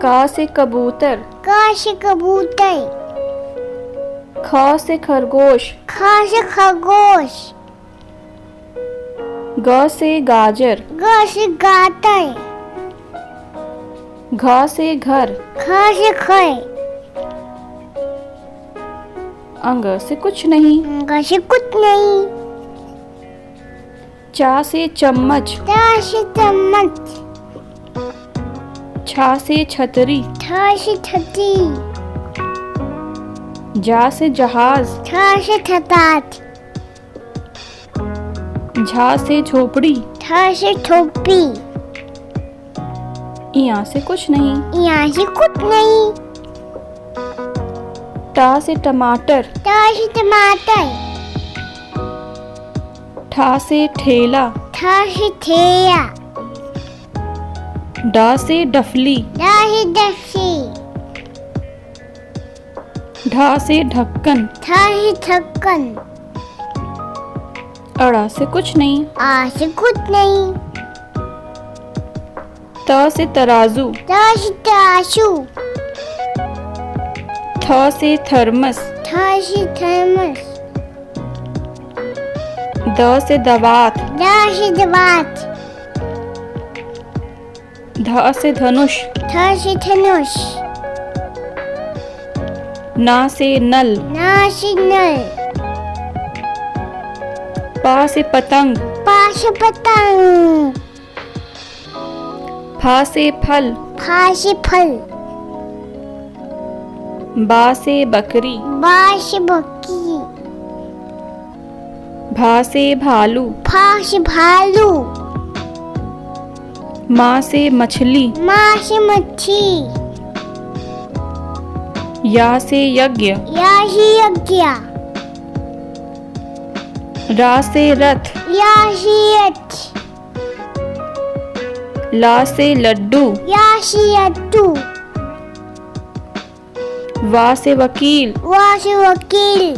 का से कबूतर, का से कबूतर, ख से खरगोश, ख से खरगोश, ग से गाजर, ग से गाजर, घ से घर, ख से घर, अंग से कुछ नहीं, ग से कुछ नहीं, चा से चम्मच, च से चम्मच, छा से छतरी, छ से छतरी, जा से जहाज, छ से छतात, झा से झोपड़ी, ठ से ठोपी, यहाँ से कुछ नहीं, यहाँ से कुछ नहीं, टा से टमाटर, ट से टमाटर, ठा से ठेला, ठ से ठेया, डा से डफली, ड से डफी, ढा से ढक्कन, ठ से ढक्कन, अड़ा से कुछ नहीं, आ से कुछ नहीं, त से तराजू, त से तराजू, थ से थर्मस, थ से थर्मस, द से दवात, द से दवात, ध से धनुष, थ से धनुष, ना से नल, न से नल, पा से पतंग, प से पतंग, फा से फल, फ से फल, बा से बकरी, ब से बकरी, भा से भालू, फ से भालू, माँ से मछली, म से मच्छी, या से यज्ञ, या से यज्ञ, रा से रथ, या से रथ, ला से लड्डू, या से लड्डू, वा से वकील, व से वकील,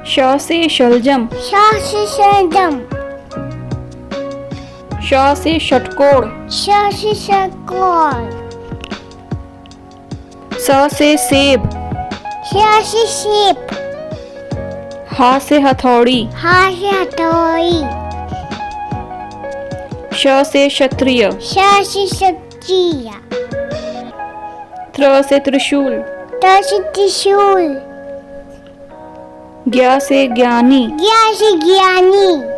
श से शलजम, श से शलजम, श से षटकोण, श से षटकोण, स से सेब, श से सेब, हा से हथौड़ी, ह से हथौड़ी, श से क्षत्रिय, श से क्षत्रिय, त्र से त्रिशूल, त से त्रिशूल, ज्ञा से ज्ञानी, ज्ञा से ज्ञानी,